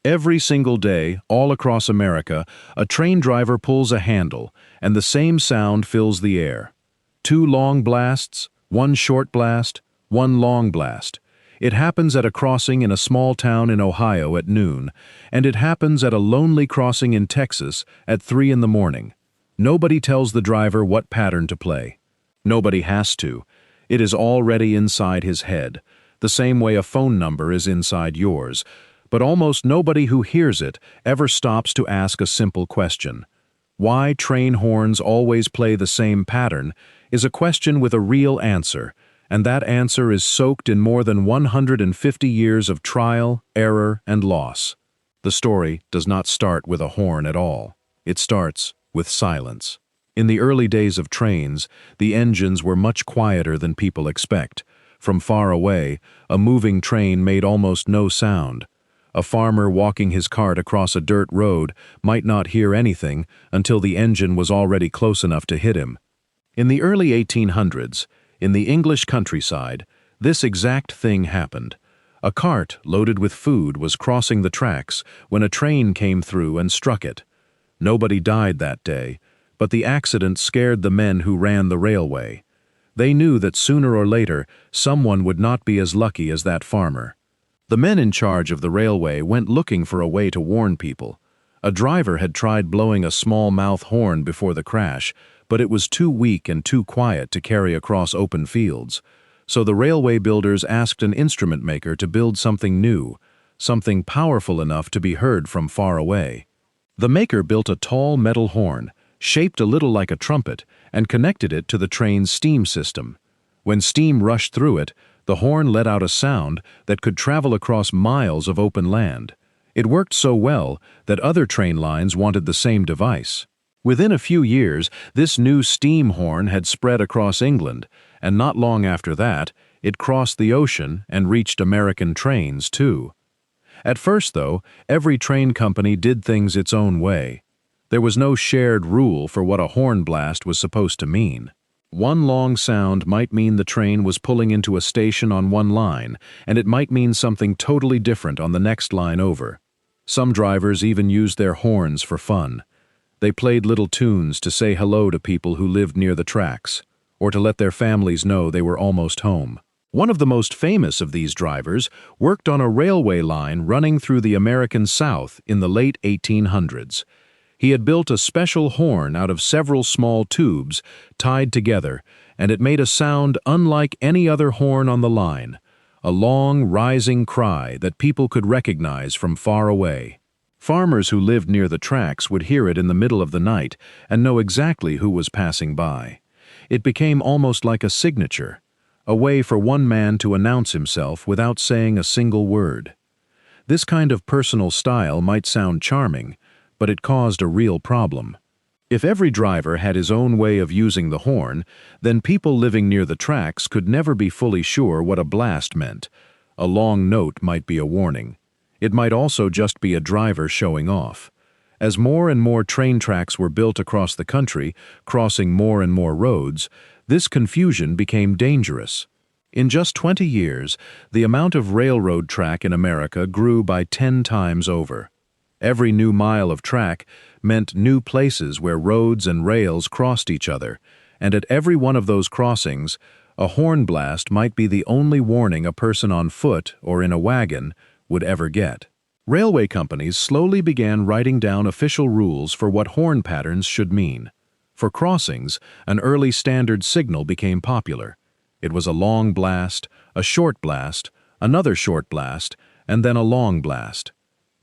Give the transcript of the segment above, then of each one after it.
Every single day, all across America, a train driver pulls a handle, and the same sound fills the air. Two long blasts, one short blast, one long blast. It happens at a crossing in a small town in Ohio at noon, and it happens at a lonely crossing in Texas at 3 in the morning. Nobody tells the driver what pattern to play. Nobody has to. It is already inside his head, the same way a phone number is inside yours. But almost nobody who hears it ever stops to ask a simple question. Why train horns always play the same pattern is a question with a real answer, and that answer is soaked in more than 150 years of trial, error, and loss. The story does not start with a horn at all. It starts with silence. In the early days of trains, the engines were much quieter than people expect. From far away, a moving train made almost no sound. A farmer walking his cart across a dirt road might not hear anything until the engine was already close enough to hit him. In the early 1800s, in the English countryside, this exact thing happened. A cart loaded with food was crossing the tracks when a train came through and struck it. Nobody died that day, but the accident scared the men who ran the railway. They knew that sooner or later someone would not be as lucky as that farmer. The men in charge of the railway went looking for a way to warn people. A driver had tried blowing a small mouth horn before the crash, but it was too weak and too quiet to carry across open fields. So the railway builders asked an instrument maker to build something new, something powerful enough to be heard from far away. The maker built a tall metal horn, shaped a little like a trumpet, and connected it to the train's steam system. When steam rushed through it, the horn let out a sound that could travel across miles of open land. It worked so well that other train lines wanted the same device. Within a few years, this new steam horn had spread across England, and not long after that, it crossed the ocean and reached American trains too. At first, though, every train company did things its own way. There was no shared rule for what a horn blast was supposed to mean. One long sound might mean the train was pulling into a station on one line, and it might mean something totally different on the next line over. Some drivers even used their horns for fun. They played little tunes to say hello to people who lived near the tracks, or to let their families know they were almost home. One of the most famous of these drivers worked on a railway line running through the American South in the late 1800s. He had built a special horn out of several small tubes tied together, and it made a sound unlike any other horn on the line, a long, rising cry that people could recognize from far away. Farmers who lived near the tracks would hear it in the middle of the night and know exactly who was passing by. It became almost like a signature, a way for one man to announce himself without saying a single word. This kind of personal style might sound charming, but it caused a real problem. If every driver had his own way of using the horn, then people living near the tracks could never be fully sure what a blast meant. A long note might be a warning. It might also just be a driver showing off. As more and more train tracks were built across the country, crossing more and more roads, this confusion became dangerous. In just 20 years, the amount of railroad track in America grew by 10 times over. Every new mile of track meant new places where roads and rails crossed each other, and at every one of those crossings, a horn blast might be the only warning a person on foot or in a wagon would ever get. Railway companies slowly began writing down official rules for what horn patterns should mean. For crossings, an early standard signal became popular. It was a long blast, a short blast, another short blast, and then a long blast.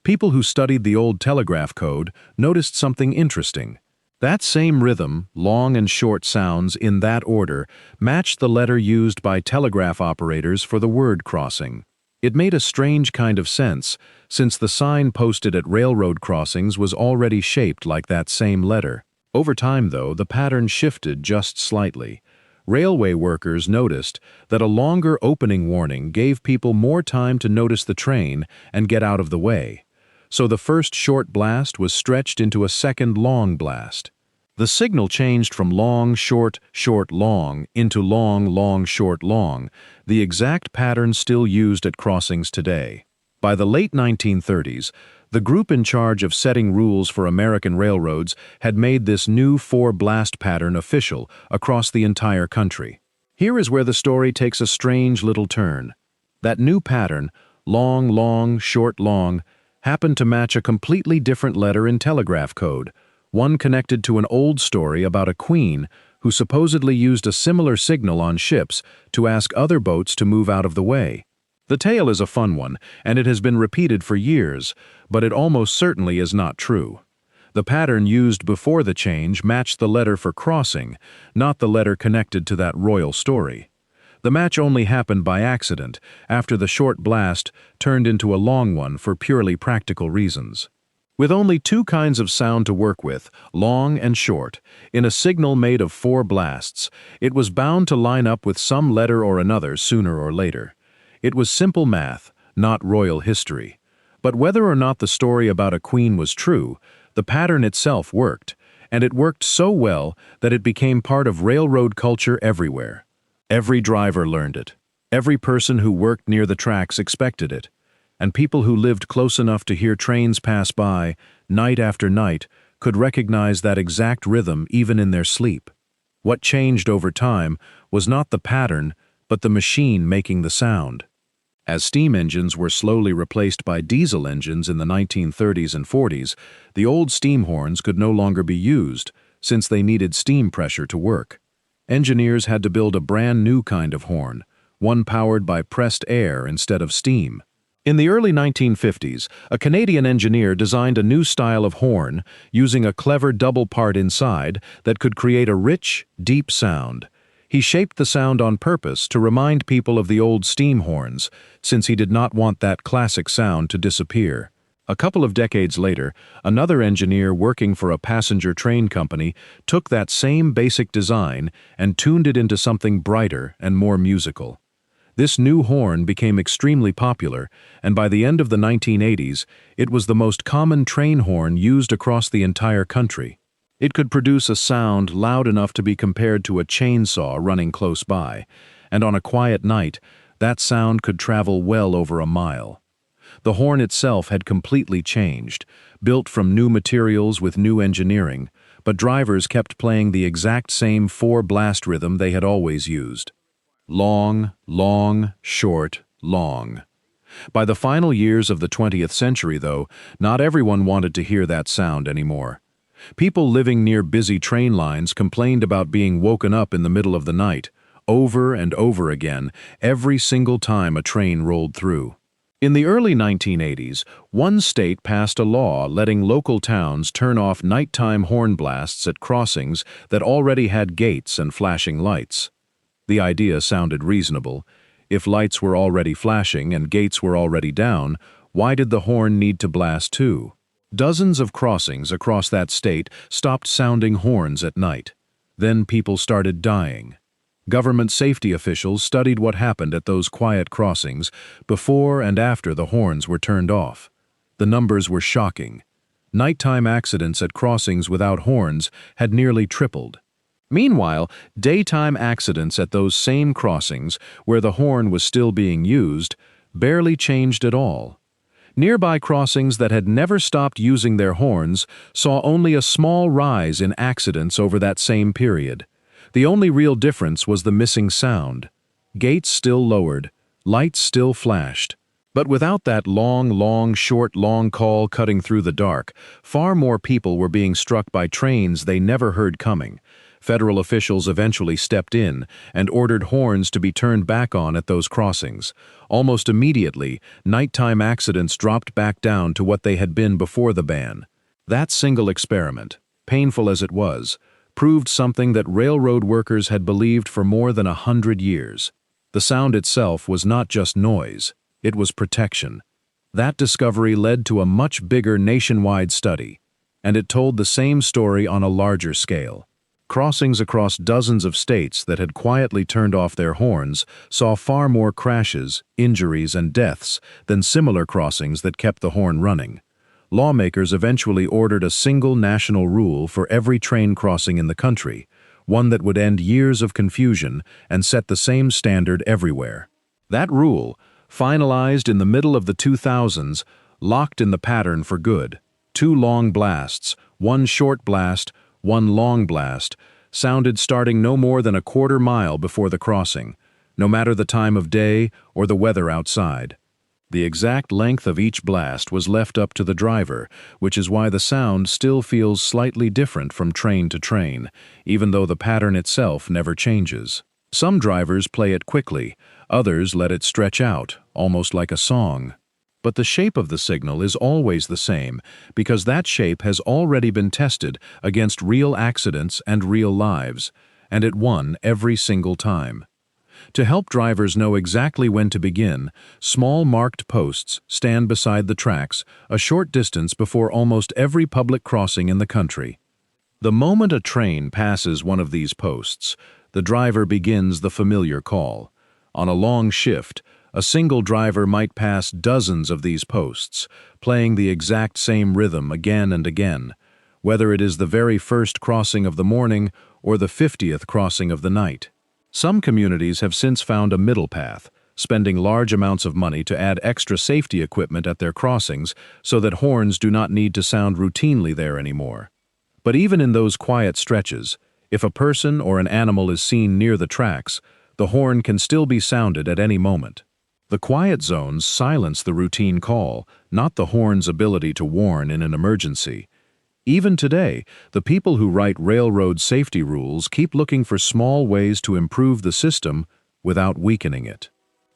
People who studied the old telegraph code noticed something interesting. That same rhythm, long and short sounds in that order, matched the letter used by telegraph operators for the word crossing. It made a strange kind of sense, since the sign posted at railroad crossings was already shaped like that same letter. Over time, though, the pattern shifted just slightly. Railway workers noticed that a longer opening warning gave people more time to notice the train and get out of the way. So the first short blast was stretched into a second long blast. The signal changed from long, short, short, long into long, long, short, long, the exact pattern still used at crossings today. By the late 1930s, The group in charge of setting rules for American railroads had made this new four-blast pattern official across the entire country. Here is where the story takes a strange little turn. That new pattern, long, long, short, long, happened to match a completely different letter in telegraph code, one connected to an old story about a queen who supposedly used a similar signal on ships to ask other boats to move out of the way. The tale is a fun one, and it has been repeated for years, but it almost certainly is not true. The pattern used before the change matched the letter for crossing, not the letter connected to that royal story. The match only happened by accident, after the short blast turned into a long one for purely practical reasons. With only two kinds of sound to work with, long and short, in a signal made of four blasts, it was bound to line up with some letter or another sooner or later. It was simple math, not royal history. But whether or not the story about a queen was true, the pattern itself worked, and it worked so well that it became part of railroad culture everywhere. Every driver learned it. Every person who worked near the tracks expected it. And people who lived close enough to hear trains pass by, night after night, could recognize that exact rhythm even in their sleep. What changed over time was not the pattern, but the machine making the sound. As steam engines were slowly replaced by diesel engines in the 1930s and 40s, the old steam horns could no longer be used, since they needed steam pressure to work. Engineers had to build a brand new kind of horn, one powered by pressed air instead of steam. In the early 1950s, a Canadian engineer designed a new style of horn using a clever double part inside that could create a rich, deep sound. He shaped the sound on purpose to remind people of the old steam horns, since he did not want that classic sound to disappear. A couple of decades later, another engineer working for a passenger train company took that same basic design and tuned it into something brighter and more musical. This new horn became extremely popular, and by the end of the 1980s, it was the most common train horn used across the entire country. It could produce a sound loud enough to be compared to a chainsaw running close by, and on a quiet night, that sound could travel well over a mile. The horn itself had completely changed, built from new materials with new engineering, but drivers kept playing the exact same four-blast rhythm they had always used. Long, long, short, long. By the final years of the 20th century, though, not everyone wanted to hear that sound anymore. People living near busy train lines complained about being woken up in the middle of the night, over and over again, every single time a train rolled through. In the early 1980s, one state passed a law letting local towns turn off nighttime horn blasts at crossings that already had gates and flashing lights. The idea sounded reasonable. If lights were already flashing and gates were already down, why did the horn need to blast too? Dozens of crossings across that state stopped sounding horns at night. Then people started dying. Government safety officials studied what happened at those quiet crossings before and after the horns were turned off. The numbers were shocking. Nighttime accidents at crossings without horns had nearly tripled. Meanwhile, daytime accidents at those same crossings, where the horn was still being used, barely changed at all. Nearby crossings that had never stopped using their horns saw only a small rise in accidents over that same period. The only real difference was the missing sound. Gates still lowered, lights still flashed. But without that long, long, short, long call cutting through the dark, far more people were being struck by trains they never heard coming. Federal officials eventually stepped in and ordered horns to be turned back on at those crossings. Almost immediately, nighttime accidents dropped back down to what they had been before the ban. That single experiment, painful as it was, proved something that railroad workers had believed for more than 100 years. The sound itself was not just noise, it was protection. That discovery led to a much bigger nationwide study, and it told the same story on a larger scale. Crossings across dozens of states that had quietly turned off their horns saw far more crashes, injuries, and deaths than similar crossings that kept the horn running. Lawmakers eventually ordered a single national rule for every train crossing in the country, one that would end years of confusion and set the same standard everywhere. That rule, finalized in the middle of the 2000s, locked in the pattern for good. 2 long blasts, 1 short blast, 1 long blast, sounded starting no more than a quarter mile before the crossing, no matter the time of day or the weather outside. The exact length of each blast was left up to the driver, which is why the sound still feels slightly different from train to train, even though the pattern itself never changes. Some drivers play it quickly, others let it stretch out, almost like a song. But the shape of the signal is always the same, because that shape has already been tested against real accidents and real lives, and it won every single time. To help drivers know exactly when to begin, small marked posts stand beside the tracks a short distance before almost every public crossing in the country. The moment a train passes one of these posts, the driver begins the familiar call. On a long shift, a single driver might pass dozens of these posts, playing the exact same rhythm again and again, whether it is the very first crossing of the morning or the 50th crossing of the night. Some communities have since found a middle path, spending large amounts of money to add extra safety equipment at their crossings so that horns do not need to sound routinely there anymore. But even in those quiet stretches, if a person or an animal is seen near the tracks, the horn can still be sounded at any moment. The quiet zones silence the routine call, not the horn's ability to warn in an emergency. Even today, the people who write railroad safety rules keep looking for small ways to improve the system without weakening it.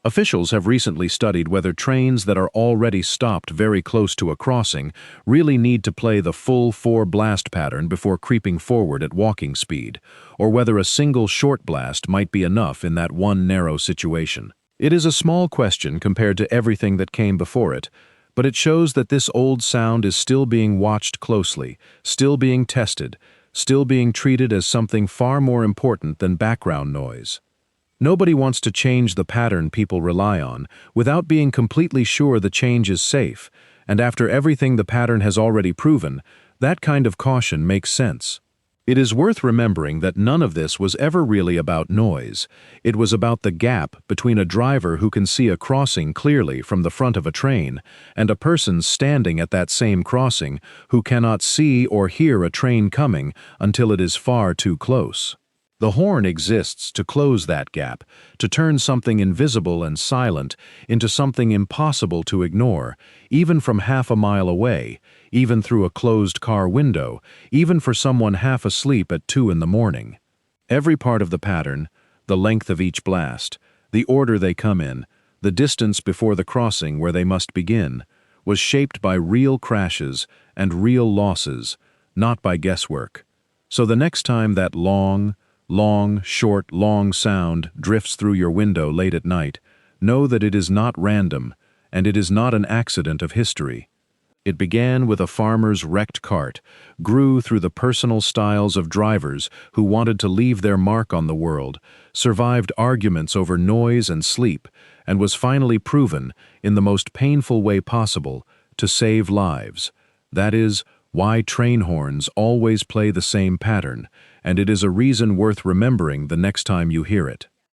Officials have recently studied whether trains that are already stopped very close to a crossing really need to play the full 4-blast pattern before creeping forward at walking speed, or whether a single short blast might be enough in that one narrow situation. It is a small question compared to everything that came before it, but it shows that this old sound is still being watched closely, still being tested, still being treated as something far more important than background noise. Nobody wants to change the pattern people rely on without being completely sure the change is safe, and after everything the pattern has already proven, that kind of caution makes sense. It is worth remembering that none of this was ever really about noise. It was about the gap between a driver who can see a crossing clearly from the front of a train and a person standing at that same crossing who cannot see or hear a train coming until it is far too close. The horn exists to close that gap, to turn something invisible and silent into something impossible to ignore, even from half a mile away, even through a closed car window, even for someone half asleep at 2 in the morning. Every part of the pattern, the length of each blast, the order they come in, the distance before the crossing where they must begin, was shaped by real crashes and real losses, not by guesswork. So the next time that long, short, long sound drifts through your window late at night, know that it is not random, and it is not an accident of history. It began with a farmer's wrecked cart, grew through the personal styles of drivers who wanted to leave their mark on the world, survived arguments over noise and sleep, and was finally proven, in the most painful way possible, to save lives. That is why train horns always play the same pattern, and it is a reason worth remembering the next time you hear it.